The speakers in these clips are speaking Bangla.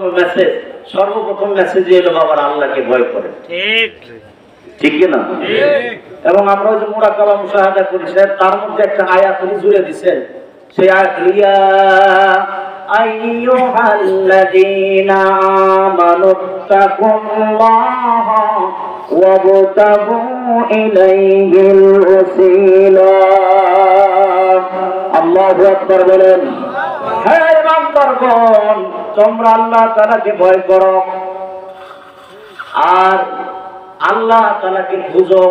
কোনো মেসেজ, সর্বপ্রথম মেসেজ এলো বাবার আল্লাহকে ভয় করে। ঠিক ঠিক কিনা? এবং আমরা যে মুরাকাবা মুশাহাদা করি, তার মধ্যে একটা আয়াত উনি জুড়ে দিচ্ছেন, সেই আয়াত ইয়া আইয়ুহাল্লাযীনা আমানুত্তাকুল্লাহা ওয়াবতাগু ইলাইহিল ওয়াসিলা। আল্লাহু আকবার বলেন। হে ইমানদারগণ, তোমরা আল্লাহ তাআলাকে ভয় করো আর আল্লাহ তাআলাকে খুঁজো,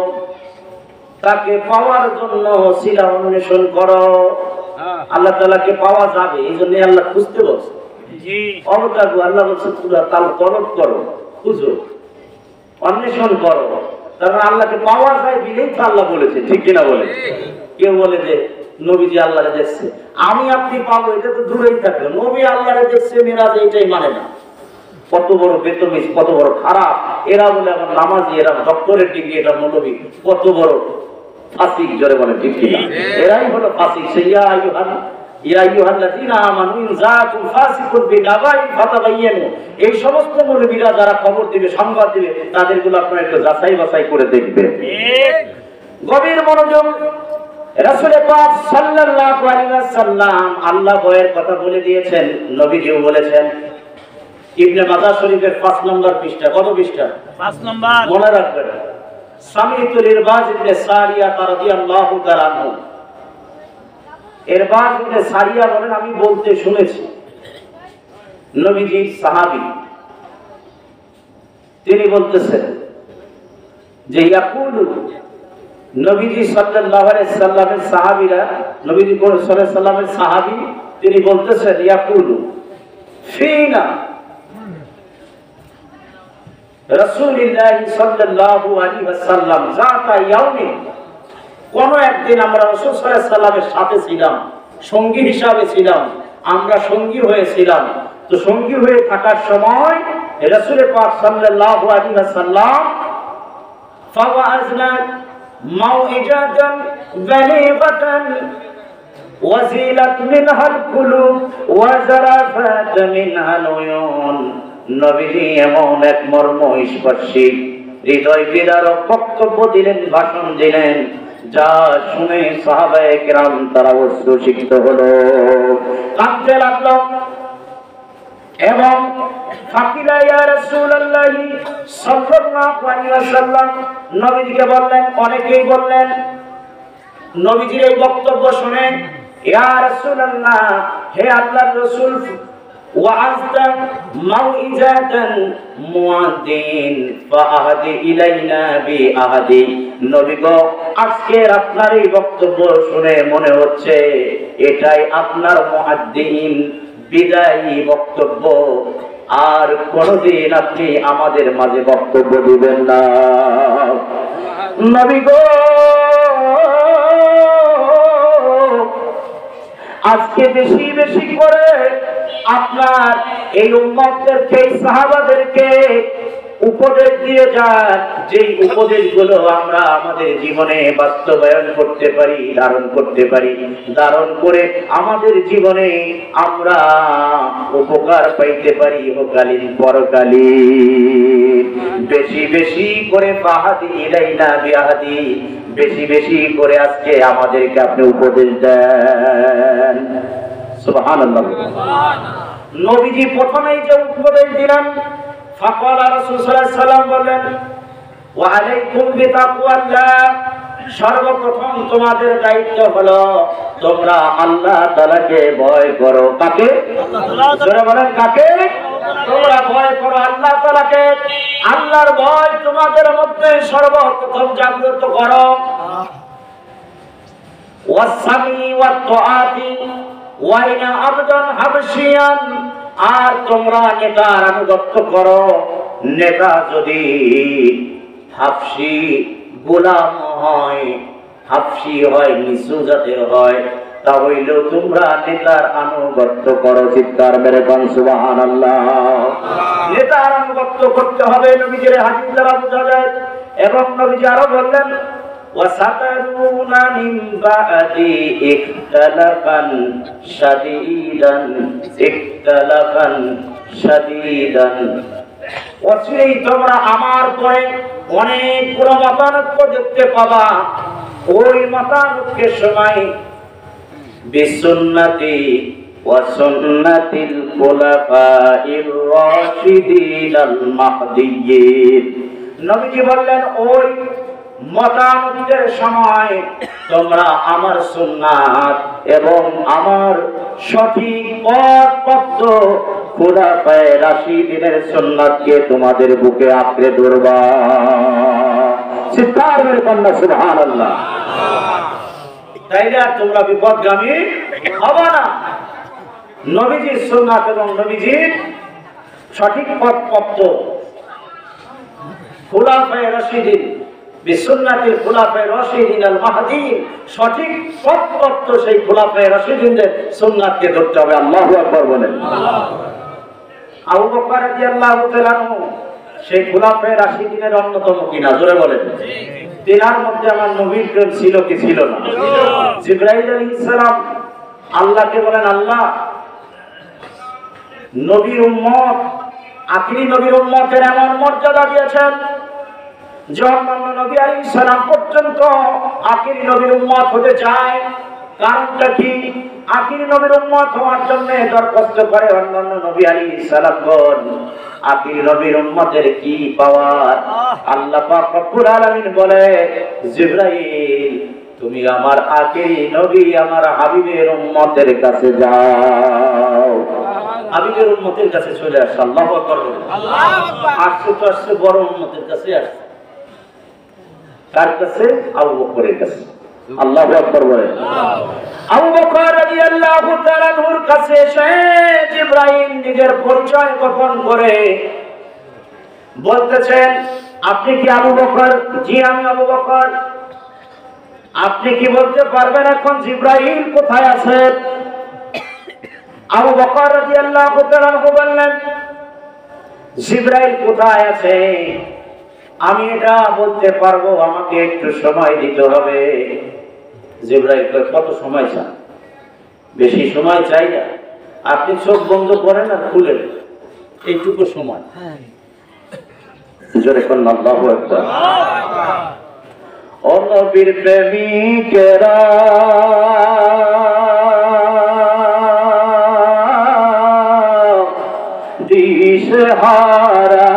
তাকে পাওয়ার জন্য ওসিলা অন্বেষণ করো। আল্লাহ তাআলাকে পাওয়া যাবে, এই জন্য আল্লাহ খুঁজতে বলছে। অবতাগু, আল্লাহ বলছে তোমরা তাল তলব করো, খুঁজো, অন্বেষণ করো। কারণ আল্লাহকে পাওয়া যায় বিলেই তো আল্লাহ বলেছে, ঠিক কিনা বলে? কেউ বলে যে নবীজি আল্লাহরে দেখছে, আমি আপনি পাবো, এটা তো দূরেই থাকবে। নবী আল্লাহরে দেখছে মিরাজে, এটাই মানে না। কত বড় বেতমিস, কত বড় খারাপ এরা। বলে আমার নামাজি, এরা ডক্টরের ডিগ্রি, এটা মৌলবী, কত বড় ফাসিক, জোরে বলে ঠিক কিনা? এরাই হলো ফাসিক। ইয়া আইয়ুহাল্লাযীনা আমানু ইন জাআকুম ফাসিকুন বিনাবাইন ফাতাবায়ানু। এই সমস্ত মৌলবীরা যারা খবর দিবে, সংবাদ দিবে, তাদেরগুলো আপনারা একটু যাচাই বাছাই করে দেখবেন। গভীর মনোযোগ। রাসূল পাক সাল্লাল্লাহু আলাইহি ওয়াসাল্লাম আল্লাহ ভয়ের কথা বলে দিয়েছেন, নবীজিও বলেছেন। ইবনে মাজাহ শরীফের 5 নম্বর পৃষ্ঠা। কত পৃষ্ঠা? 5 নম্বর। মনে রাখবেন। সামিতুল ইরবাজ ইবনে সারিয়া রাদিয়াল্লাহু তাআলা আনহু, ইরবাজ ইবনে সারিয়া বলেন, আমি বলতে শুনেছি, নবীজির সাহাবী, তিনি বলতেছেন যে ইয়াকুলু, নবীজি সাল্লাল্লাহু আলাইহি সাল্লামের সাহাবীরা, নবীজি সাল্লাল্লাহু আলাইহি সাল্লামের সাহাবী, তিনি বলতেছেন ইয়াকুলু ফিনা রাসূলুল্লাহ সাল্লাল্লাহু আলাইহি ওয়াসাল্লাম যাতা ইয়াউমিন। কোন একদিন আমরা রাসূল সাল্লাল্লাহু আলাইহি সাল্লামের সাথে ছিলাম, সঙ্গী হিসাবে ছিলাম, আমরা সঙ্গী হয়েছিলাম। তো সঙ্গী হয়ে থাকার সময় রাসূল পাক সাল্লাল্লাহু আলাইহি ওয়াসাল্লাম ফাওয়াজনা মাউইজাতান বালিগাতান ওয়াজিলাত মিনহাল কুলুব ওয়া জারাফাত মিনহাল উয়ুন। নবীজি এমন এক মর্ম স্পর্শী, হৃদয় বিদারক বক্তব্য দিলেন, ভাষণ দিলেন, যা শুনে সাহাবায়ে কেরাম তারা অশ্রুসিক্ত হলো, কাঁদতে লাগলো। এবং ফাকিলা ইয়া রাসূলুল্লাহ সাল্লাল্লাহু আলাইহি ওয়াসাল্লাম, নবীজিকে বললেন, অনেকেই বললেন নবীজির এই বক্তব্য শুনে, ইয়া রাসূলুল্লাহ, হে আল্লাহর রাসূল, ওয়াআযতা মাউইজাতান মুআদ্দিন ফাআহদি ইলাইনা বিআহদি। নবী গো, আজকের আপনার এই বক্তব্য শুনে মনে হচ্ছে এটাই আপনার মুআদ্দিন, বিদায়ী বক্তব্য। আর কোনদিন আপনি আমাদের মাঝে বক্তব্য দিবেন না। নবী গো, আজকে বেশি বেশি করে আপনার এই উম্মতদেরকে, এই সাহাবাদেরকে উপদেশ দিয়ে যান, যেই উপদেশগুলো আমরা আমাদের জীবনে বাস্তবায়ন করতে পারি, ধারণ করতে পারি, ধারণ করে আমাদের জীবনে আমরা উপকার পাইতে পারি ইহকালীন পরকালীন। বেশি বেশি করে ফাহাদি ইলাইনা বিআহদি, বেশি বেশি করে আজকে আমাদেরকে আপনি উপদেশ দেন। সুবহানাল্লাহ। নবীজি প্রথমেই যে উপদেশ দিলেন, ফাকালা রাসূল সাল্লাল্লাহু আলাইহি ওয়াসাল্লাম বলেন, ওয়া আলাইকুম বিতাকওয়াল্লাহ, সর্বপ্রথম তোমাদের দায়িত্ব হলো তোমরা আল্লাহ তাআলাকে ভয় করো। কাকে? আল্লাহ তাআলা। বলেন কাকে? তোমরা ভয় করো আল্লাহ তাআলাকে। আল্লাহর ভয় তোমাদের মধ্যে সর্বপ্রথম জাগ্রত করো। ওয়াসামি ওয়াত তাআতি ওয়া ইনা আবদান হাবশিয়ান, আর তোমরা নেতার আনুগত্য করো। নেতা যদি হাবশি গোলাম হয়, হাবশি হয়, নিচু জাতের হয়, তাহলেও তোমরা নেতার আনুগত্য করো। চিৎকার মেরে বলেন সুবহানাল্লাহ। নেতার আনুগত্য করতে হবে, নবীজির হাদিস দ্বারা বোঝা যায়। এবং নবীজি আরো বললেন, وَسَتَرُونَ مِن بَعْدِي اخْتِلَافًا শাদীদান অচিরেই তোমরা আমার পরে অনেকগুলো মতানৈক্য দেখতে পাবা। ওই মতানৈক্যের সময় বিসুন্নতি ওয়া সুন্নাতিল খুলাফাইর রাশিদিন আল মাহদিয়্যিন। নবীজি বললেন ওই মতানৈক্যের সময় তোমরা আমার সুন্নাত এবং আমার সঠিক পথ খুলাফায়ে রাশিদিনের সুন্নাতকে তোমাদের বুকে আঁকড়ে ধরবা। চিৎকার করে কন্যা সুবহানাল্লাহ। তাইলে তোমরা বিপদগামী হবে না। নবীজির সুন্নাত এবং নবীজির সঠিক পথ খুলাফায়ে রাশিদিন বিসুন্নাতিল খুলাফায়ে রাশিদিন আল মাহদিয়্যিন, সঠিক পথ সেই খুলাফায়ে রাশিদিনদের সুন্নাতকে ধরতে হবে। আল্লাহু আকবার বলেন। আবু বকর রাদিয়াল্লাহু তাআলা আনহু সেই খুলাফায়ে রাশিদিনের অন্যতম কিনা? জোরে বলেন। তিনার মধ্যে আমার নবীর প্রেম ছিল কি ছিল না? জিবরাইল আলাইহিস সালাম আল্লাহকে বলেন, আল্লাহ নবীর উম্মত আখিরি নবীর উম্মতের এমন মর্যাদা দিয়েছেন যে অন্যান্য নবী আলাইহিস সালাম পর্যন্ত আখিরি নবীর উম্মত হতে চায়। কারণটা কি? আখিরি নবীর উম্মত হওয়ার জন্য দরখাস্ত করে অন্যান্য নবী আলাইহিস সালামগণ। আখিরি নবীর উম্মতের কি পাওয়ার? আল্লাহ পাক রব্বুল আলামিন বলে, জিবরাইল তুমি আমার আখিরি নবী আমার হাবিবের উম্মতের কাছে যাও। হাবিবের উম্মতের কাছে চলে আসে। আল্লাহু আকবার। আল্লাহু আকবার। আসছে তো আসছে বড় উম্মতের কাছে আসছে। কার কাছে? আবু বকরের কাছে। আল্লাহু আকবার বলে। আবু বকর রাদিয়াল্লাহু তাআলা নূর কাছে এসে জিবরাইল নিজের পরিচয় গোপন করে বলতেছেন, আপনি কি আবু বকর? জি আমি আবু বকর। আপনি কি বলতে পারবেন এখন জিবরাইল কোথায় আছে? আবু বকর রাদিয়াল্লাহু তাআলা বললেন, জিবরাইল কোথায় আছে আমি এটা বলতে পারবো, আমাকে একটু সময় দিতে হবে। জিবরাইল কত সময় চান? বেশি সময় চাই না, আপনি চোখ বন্ধ করেন আর খুলেন, এইটুকু সময়। জোরে কোন আল্লাহু আকবার। ও নবীর প্রেমিকেরা দিশেহারা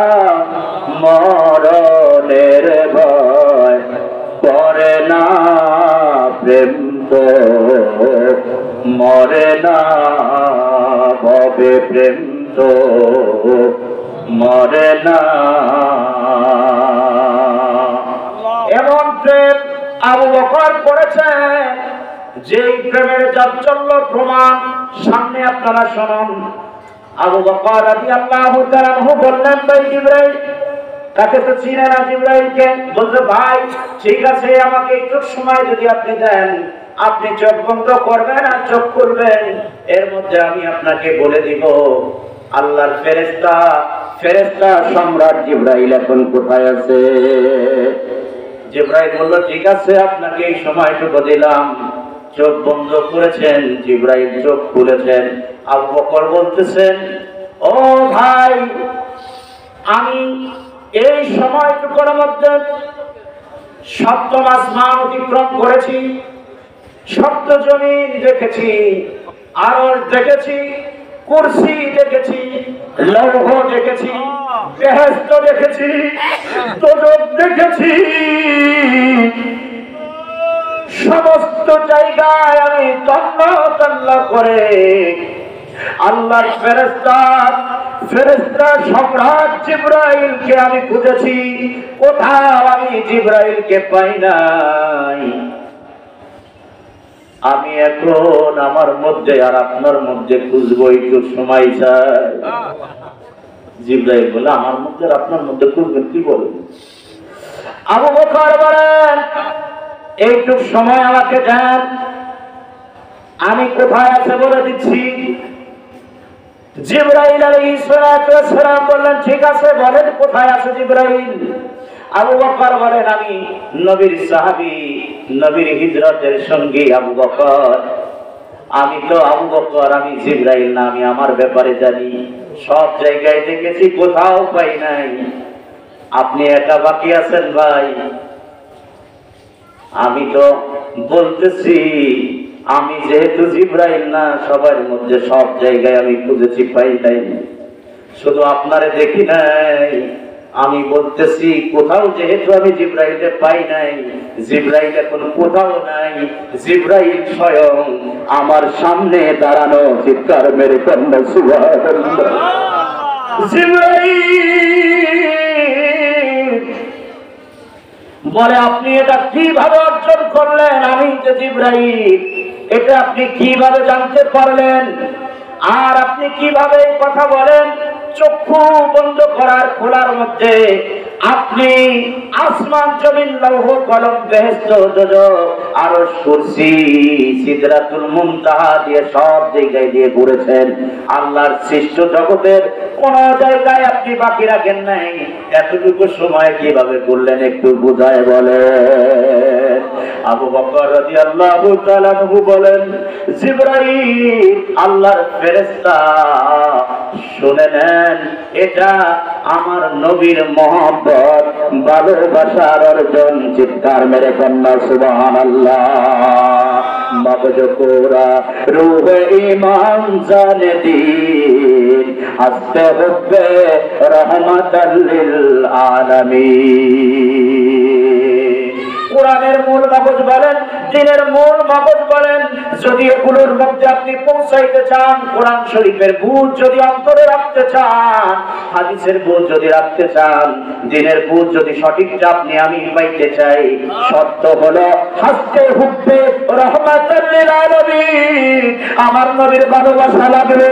মরণের ভয় করে না, প্রেম তো মরে না ভবে, প্রেম তো মরে না। এমন প্রেম আবু বকর করেছেন যেই প্রেমের জাজ্জল্য প্রমাণ সামনে আপনারা শুনুন। আবু বকর রাদিয়াল্লাহু তাআলা আনহু বললেন, ভাই জিবরাইল, তাকে তো চিনে না জিবরাইলকে। বলছে, ভাই ঠিক আছে, আমাকে একটু সময় যদি আপনি দেন, আপনি চোখ বন্ধ করবেন আর চোখ খুলবেন, এর মধ্যে আমি আপনাকে বলে দিব আল্লাহর ফেরেশতা সম্রাট জিবরাইল এখন কোথায় আছে। জিবরাইল বলল, ঠিক আছে, আপনাকে এই সময়টুকু দিলাম। চোখ বন্ধ করেছেন, জিবরাইল চোখ খুলেছেন। আবু বকর বলতেছেন, ও ভাই, আমি এই সময়টুকুর মধ্যে সপ্তম আসমান অতিক্রম করেছি, সপ্ত জমিন দেখেছি, আরশ দেখেছি, কুরসি দেখেছি, লৌহ দেখেছি, বেহেশত দেখেছি, দোজখ দেখেছি। সমস্ত জায়গায় আমি তন্ন করে আল্লাহর ফেরেশতা সম্রাট জিবরাইলকে আমি খুঁজেছি, কোথাও আমি জিবরাইলকে পাই নাই। আমি এখন আমার মধ্যে আর আপনার মধ্যে খুঁজবো, একটু সময় চাই। জিবরাইল বলে, আমার মধ্যে আর আপনার মধ্যে খুঁজবেন, কি বলেন? আবু বকর বলেন, একটু সময় আমাকে দেন, আমি কোথায় আছে বলে দিচ্ছি। জিবরাইল আলাইহিস সালাম বললেন, ঠিক আছে, বলেন কোথায় আছে জিবরাইল। আবু বকর বলেন, আমি নবীর সাহাবী, নবীর হিজরতের সঙ্গী আবু বকর, আমি তো আবু বকর, আমি জিবরাইল না, আমি আমার ব্যাপারে জানি। সব জায়গায় দেখেছি, কোথাও পাই নাই। আপনি একা বাকি আছেন ভাই। আমি তো বলতেছি, আমি যেহেতু জিবরাইল না, সবার মধ্যে সব জায়গায় আমি খুঁজেছি, পাই নাই। শুধু আপনারে দেখি নাই। আমি বলতেছি, কোথাও যেহেতু আমি জিবরাইলকে পাই নাই, জিবরাইল এখন কোথাও নাই, জিবরাইল স্বয়ং আমার সামনে দাঁড়ানো। চিৎকার মেরে কন্যা সুবহানাল্লাহ। জিবরাইল বলে, আপনি এটা কিভাবে অর্জন করলেন? আমি যে জিবরাইল, এটা আপনি কিভাবে জানতে পারলেন? আর আপনি কিভাবে কথা বলেন? চক্ষু বন্ধ করার খোলার মধ্যে আপনি আসমান জমিন লৌহ কলম বেহেশত দোজখ আরশ কুরসি সিদরাতুল মুনতাহা দিয়ে সব জায়গায় দিয়ে ঘুরেছেন। আল্লাহর সৃষ্ট জগতের কোন জায়গায় আপনি বাকি রাখেন নাই। এতটুকু সময় কিভাবে করলেন একটু বুঝায় বলেন। আবু বকর রাদিয়াল্লাহু তাআলা আনহু বলেন, জিবরাইল আল্লাহর ফেরেশতা, শুনে নেন, এটা আমার নবীর মহব্বত, ভালোবাসার অর্জন। চিৎকার মেরে কন্যা সুবহানাল্লাহ। মগজ কোরা রূহে ঈমান জানে দিন, হস্তে হুব্বে রহমাতাল লিল আলামিন। কোরআনের মূল মগজ বলেন, দ্বীনের মূল মগজ বলেন, যদি এগুলোর মধ্যে আপনি পৌঁছাইতে চান, কোরআন শরীফের বুঝ যদি অন্তরে রাখতে চান, হাদিসের বুঝ যদি রাখতে চান, দ্বীনের বুঝ যদি সঠিকটা আপনি আমি পাইতে চাই, শর্ত হলো হাসতে হুব্বে রহমাতাল লিল আলামিন, আমার নবীর ভালোবাসা লাগবে।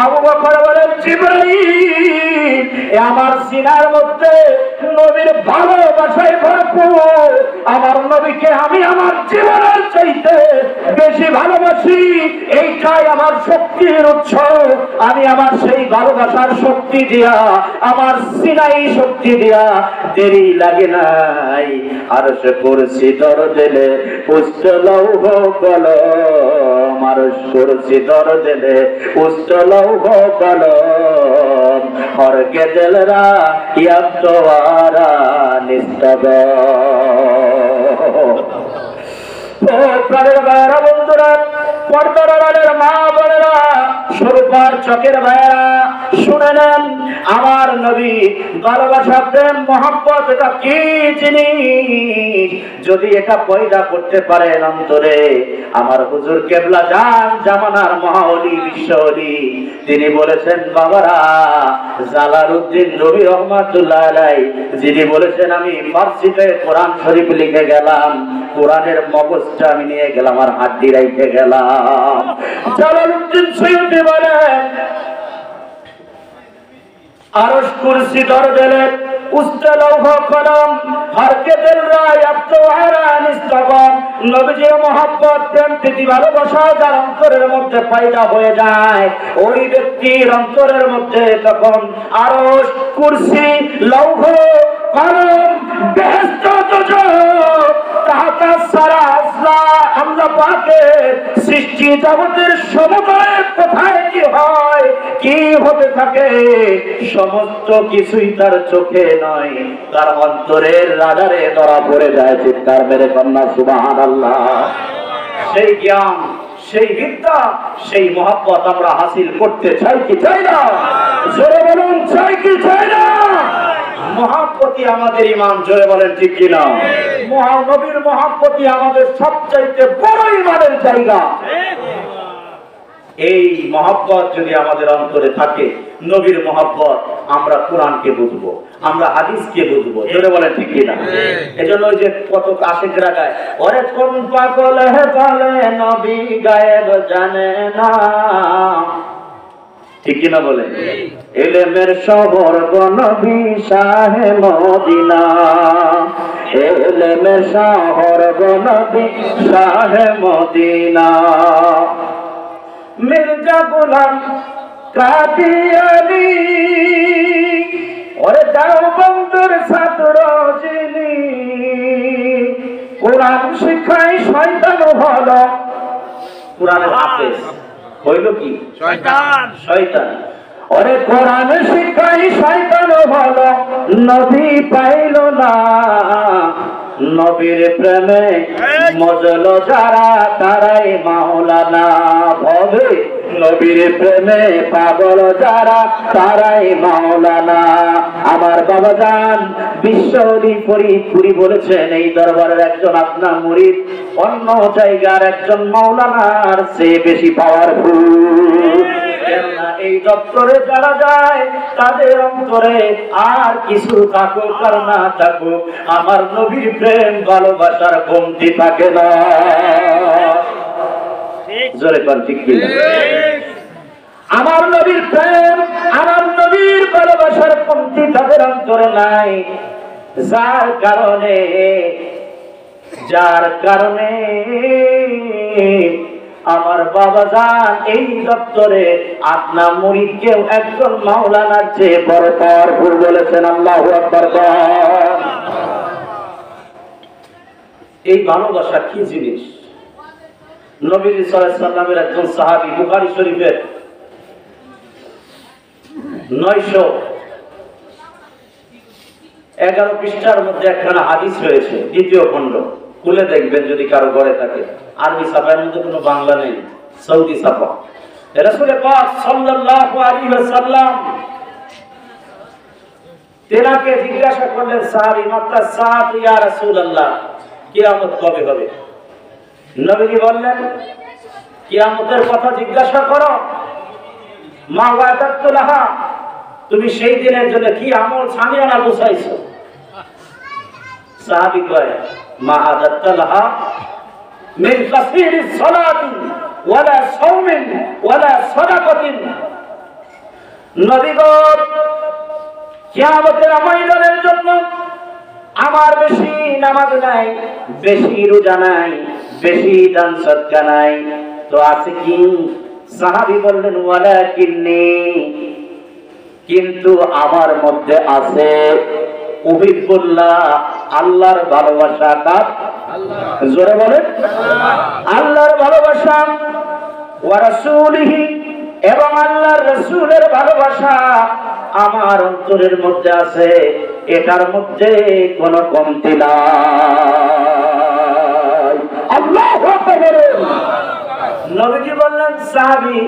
আবু বকর বলেন, জিবরাইল আমার সিনার মধ্যে নবীর ভালোবাসায় ভরপুর। আমার নবীকে আমি আমার জীবনের চাইতে বেশি ভালোবাসি। এইটাই আমার শক্তির উৎস। আমি আমার সেই ভালোবাসার শক্তি দিয়া, আমার সিনাই শক্তি দিয়া, দেরি লাগে নাই, আরশ কুরসি দর দিলে পুষ্ট লৌহ কলম, আরশ কুরসি দর দিলে পুষ্ট লৌহ কলম, হরকে দিলরা ইয়াতওয়ারা নিস্তব। ও প্রাণের ভাইয়েরা, বন্ধুরা, পর্দার আড়ালের মা বোনেরা, স্বরূপার চকের ভাইয়েরা, শুনে নেন, আমার নবী ভালোবাসা, প্রেম, মহব্বত এটা কি জিনিস? যদি এটা পয়দা করতে পারেন অন্তরে, আমার হুজুর কেবলা জান জামানার মহাওলি, বিশ্বওলি, তিনি বলেছেন, বাবারা, জালালউদ্দিন রুমি রহমাতুল্লাহ আলাইহি, যিনি বলেছেন, আমি ফার্সিতে কোরআন শরীফ লিখে গেলাম, কোরআনের মগজটা আমি নিয়ে গেলাম আর হাড্ডি রাইখে গেলাম। জালালউদ্দিন সৈয়দী বলেন, আরশ কুরসি দর দিলে উস্তে লৌহ কলম, হরকে দিলরা ইয়াতওয়ারা নিস্তব। নবীজির মহব্বত, প্রেম, প্রীতি, ভালোবাসা যার অন্তরের মধ্যে পয়দা হয়ে যায়, ওই ব্যক্তির অন্তরের মধ্যে তখন আরশ কুরসি লৌহ কলম বেহেশত দোজখ তাহাতা সারা আসলা, আল্লাহ পাকের সৃষ্টি জগতের সমুদয় কোথায় কি হয়, কি হতে থাকে, সমস্ত কিছুই তার চোখে নয়, তার অন্তরের রাডারে ধরা পড়ে যায়। চিৎকার মেরে কন্যা সুবহানাল্লাহ। সেই জ্ঞান, সেই বিদ্যা, সেই মহব্বত আমরা হাসিল করতে চাই কি চাই না? জোরে বলুন, চাই কি চাই না? মহাব্বতী আমাদের ঈমান। জোরে বলেন ঠিক কিনা? মহানবীর মহাব্বতী আমাদের সবচাইতে বড় ঈমানের জায়গা। এই মহব্বত যদি আমাদের অন্তরে থাকে, নবীর মহব্বত, আমরা কোরআনকে বুঝবো, আমরা হাদিসকে বুঝবো। জোরে বলেন ঠিক কিনা? এজন্য ওই যে কত আশিকরা গায়, ওরে কোন পাগল হে বলে নবী গায়েব জানে না, ঠিক কিনা বলে? ইলমের শহর গো নবী শাহে মদিনা, ইলমের শহর গো নবী শাহে মদিনা, মির্জা গোলাম কাদিয়ানী, ওরে দেওবন্দের ছাত্র যিনি, কোরআন শিক্ষায় শয়তান হলো কোরআনের হাফেজ হইল কি শয়তান শয়তান ওরে কোরআন শিক্ষায় শয়তান হলো নবী পাইল না নবীর প্রেমে মজল যারা তারাই মাওলানা ভবে নবীর প্রেমে পাগল যারা তারাই মাওলানা আমার বাবা জান বিশ্বলি ফরিদপুরি বলেছেন এই দরবারের একজন আপনার মুরিদ অন্য জায়গার একজন মাওলানার চেয়ে বেশি পাওয়ারফুল এই দপ্তরে যারা যায় তাদের অন্তরে আর কিছু থাকুক আর না থাকুক আমার নবীর প্রেম ভালোবাসার কমতি থাকে না জোরে কোন ঠিক কি আমার নবীর প্রেম আমার নবীর ভালোবাসার কমতি তাদের অন্তরে নাই যার কারণে আমার বাবা জান এই দপ্তরে আপনার মুরিদকেও একজন মাওলানার চেয়ে বড় পাওয়ারফুল বলেছেন আল্লাহু আকবার। এই ভালোবাসা কি জিনিস? নবীজি সাল্লাল্লাহু আলাইহি ওয়াসাল্লামের একজন সাহাবী বুখারী শরীফের 911 পৃষ্ঠার মধ্যে একখানা হাদিস রয়েছে দ্বিতীয় খণ্ড খুলে দেখবেন যদি কারো ঘরে থাকে আরবি ছাপার মধ্যে কোনো বাংলা নেই সৌদি ছাপা রাসূল পাক সাল্লাল্লাহু আলাইহি ওয়াসাল্লাম তেনাকে জিজ্ঞাসা করলেন সাহাবী মাত্রা সাত ইয়া রাসূলুল্লাহ কিয়ামত কবে হবে? নবীজি বললেন কিয়ামতের কথা জিজ্ঞাসা করো মা ওয়াদাতুলাহা তুমি সেই দিনের জন্য কি আমল সামিয়ানা গুছাইছো? সাহাবী কয় মা আদাতুলাহা মিন কাসীরিস সালাতি ওয়ালা সাওমিন ওয়ালা সাদাকাতিন নবী গো কিয়ামতের ময়দানের জন্য আমার বেশি নামাজ নাই বেশি রোজা নাই বেশি দান সদকা নাই তো আছে কি? সাহাবী বললেন ওয়ালাকিন্নী কিন্তু আমার মধ্যে আছে উহিব্বুল্লাহ আল্লাহর ভালোবাসা। কার? জোরে বলেন আল্লাহর ভালোবাসা ওয়া রাসূলিহি এবং আল্লাহর রাসূলের ভালোবাসা আমার অন্তরের মধ্যে আছে এটার মধ্যে কোনো কমতি নাই। আল্লাহু আকবার। নবীজি বললেন সাহাবী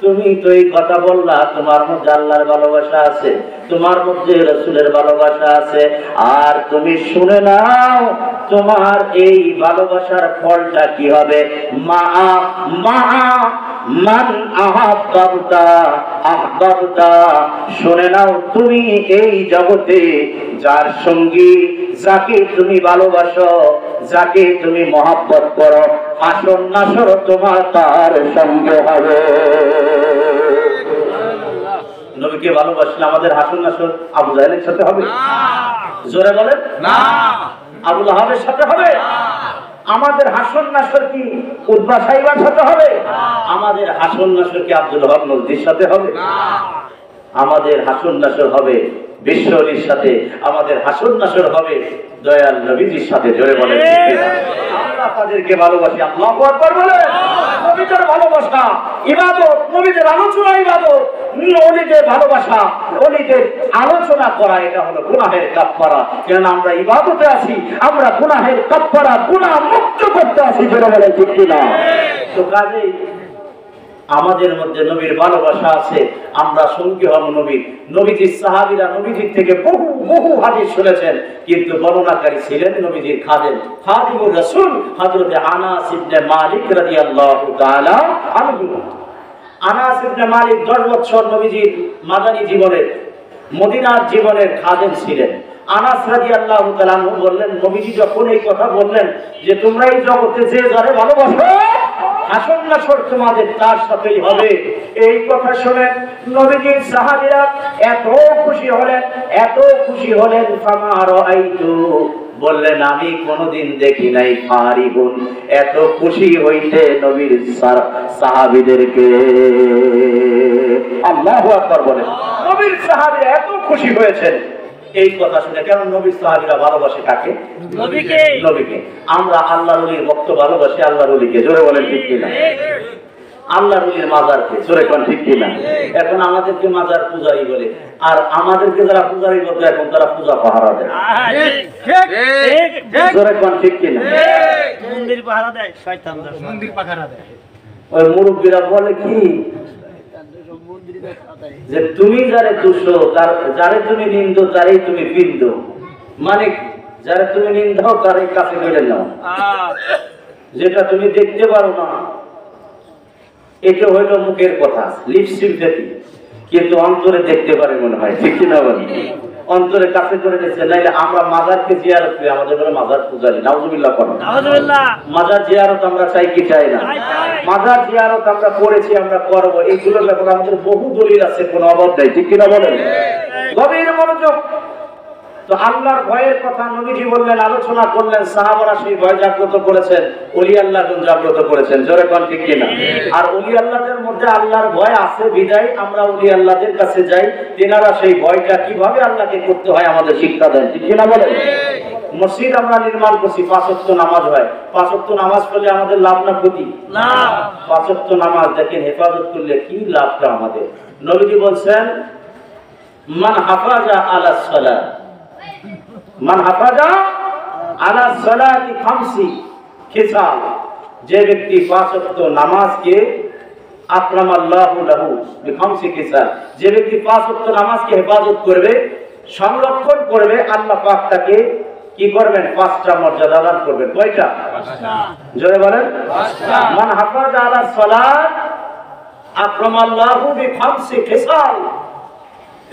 তুমি তো এই কথা বললা তোমার মধ্যে আল্লাহর ভালোবাসা আছে তোমার মধ্যে রাসূলের ভালোবাসা আছে আর তুমি শুনে নাও তোমার এই ভালোবাসার ফলটা কি হবে? মান আহাব্বাতা শুনে নাও তুমি এই জগতে যার সঙ্গী যাকে তুমি ভালোবাসো যাকে তুমি মহব্বত করো হাসর নাসর তোমার তার সঙ্গে হবে। নবীকে ভালোবাসলে আমাদের হাসর নাসর আবু জাহেলের সাথে হবে? জোরে বলেন না। আবু লাহাবের সাথে হবে? আমাদের হাসর নাসর কি উতবা সাইবার সাথে হবে? আমাদের হাসর নাসর কি আব্দুল ওয়াহাব নজদির সাথে হবে? আমাদের হাসর নাসর হবে বিশ্বলির সাথে আমাদের হাসর নাসর হবে দয়াল নবীজির সাথে। জোরে বলেন আমরা তাদেরকে ভালোবাসি। আল্লাহু আকবার বলেন। নবীদের ভালোবাসা ইবাদত নবীদের আলোচনা ইবাদত ওলিদের ভালোবাসা ওলিদের আলোচনা করা এটা হলো গুনাহের কাফফারা। কেন আমরা ইবাদতে আছি আমরা গুনাহের কাফফারা গুনাহ মুক্ত করতে আছি। জোরে বলেন ঠিক কি না? তো কাজেই আমাদের মধ্যে নবীর ভালোবাসা আছে আমরা সঙ্গী হব নবীর। নবীজির সাহাবীরা নবীজির থেকে বহু বহু হাদিস শুনেছেন কিন্তু বর্ণনাকারী ছিলেন নবীজির খাদেম খাদিমুর রাসূল হযরত আনাস ইবনে মালিক রাদিয়াল্লাহু তাআলা আনহু। আনাস ইবনে মালিক 10 বছর নবীজির মাদানী জীবনের মদিনার জীবনের খাদেম ছিলেন। আনাস রাদিয়াল্লাহু তাআলা আনহু বললেন নবীজি যখন এই কথা বললেন যে তোমরা এই জগতে যে যারে ভালোবাসো হাসর নাসর তোমাদের তার সাথেই হবে এই কথা শুনে নবীজির সাহাবীরা এত খুশি হলেন ফামা রাআইতু বললেন আমি কোনদিন দেখি নাই ফারিহুন এত খুশি হইতে নবীর সাহাবীদেরকে। আল্লাহু আকবার বলেন। নবীর সাহাবীরা এত খুশি হয়েছেন এই কথা শুনে, কেন নবীর সাহাবীরা ভালোবাসে কাকে? নবীকে। নবীকে। আমরা আল্লাহর ওলির ভক্ত ভালোবাসি আল্লাহর ওলিকে, জোরে বলেন ঠিক কিনা? আল্লাহর ওলির মাজারকে, জোরে কোন ঠিক কিনা? এখন আমাদেরকে মাজার পূজারি বলে, আর আমাদেরকে যারা পূজারি বলতো এখন তারা পূজা পাহারা দেয়, জোরে কোন ঠিক কিনা? মন্দির পাহারা দেয়, শয়তান মন্দির পাহারা দেয়। ওই মুরব্বীরা বলে কি যে তুমি যারে তুষো, যারে তুমি নিন্দো তারই তুমি বিন্দু, মানে যারে তুমি নিন্দাও তারই কাছে করে নাও। যেটা তুমি দেখতে পারো না এটা হইল মুখের কথা, লিপ সিম্পথি, কিন্তু অন্তরে দেখতে পারে মনে হয়, ঠিক কিনা বলেন? অন্তরে কাছে করে নিচ্ছে। নাইলে আমরা মাজারকে জিয়ারত করি, আমাদের বলে মাজার পূজারি, নাউজুবিল্লাহ করো। মাজার জিয়ারত আমরা চাই কি চাই না? মাজার জিয়ারত আমরা করেছি, আমরা করবো, এইগুলোর ব্যাপারে আমাদের বহু দলিল আছে, কোনো অভাব নাই, ঠিক কিনা বলেন? গভীর মনোযোগ। তো আল্লাহর ভয়ের কথা নবীজি বললেন, আলোচনা করলেন, সাহাবারা সেই ভয় জাগ্রত করেছেন, ওলি আল্লাহ জাগ্রত করেছেন, জোরে কোন ঠিক কিনা? আর ওলি আল্লাহদের মধ্যে আল্লাহর ভয় আছে বিদায় আমরা ওলি আল্লাহদের কাছে যাই, তেনারা সেই ভয়টা কিভাবে আল্লাহকে করতে হয় আমাদের শিক্ষা দেন, ঠিক কিনা বলেন? মসজিদ আমরা নির্মাণ করছি, 5 ওয়াক্ত নামাজ হয়, 5 ওয়াক্ত নামাজ পড়লে আমাদের লাভ না ক্ষতি? লাভ। 5 ওয়াক্ত নামাজ দেখেন হেফাজত করলে কি লাভটা আমাদের। নবীজি বলছেন, মান হাফাজা আলাস সালাত, মান হাফাজা আলা সালাতি খামসি খিসাল, যে ব্যক্তি 5 ওয়াক্ত নামাজকে আকরামাল্লাহু লাহু বিখামসি খিসাল, যে ব্যক্তি 5 ওয়াক্ত নামাজকে হেফাজত করবে, সংরক্ষণ করবে, আল্লাহ পাক তাকে কি করবেন? 5টা মর্যাদা দান করবেন। কয়টা? 5টা। জোরে বলেন 5টা। মান হাফাজা আলা সালাত আকরামাল্লাহু বিখামসি খিসাল,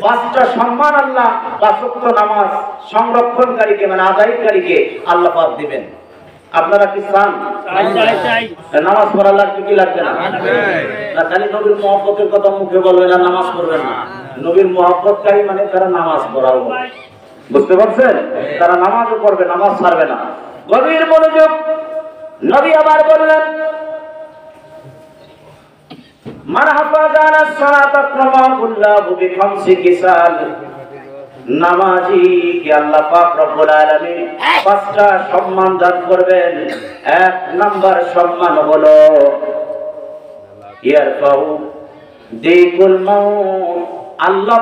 5টা সম্মান আল্লাহ 5 ওয়াক্ত নামাজ সংরক্ষণকারীকে মানে আদায়কারীকে আল্লাহ পাক দিবেন। আপনারা কি চান? নামাজ পড়া লাগবে কি লাগবে না? না খালি নবীর মহব্বতের কথা মুখে বলবেন না, নামাজ পড়বেন না। নবীর মহব্বতকারী মানে তারা নামাজ পড়াও, বুঝতে পারছেন? তারা নামাজও পড়বে, নামাজ ছাড়বে না। গভীর মনোযোগ। নবী আবার বললেন, মান হাফাজা আলা সালাত আকরামাহুল্লাহু বিখামসি খিসাল, নামাজি কে আল্লাহ পাক রব্বুল আলামিন 5টা সম্মান দান করবেন। 1 নাম্বার সম্মান হলো ইয়ারফাউ দিকুল মাউত, আল্লাহ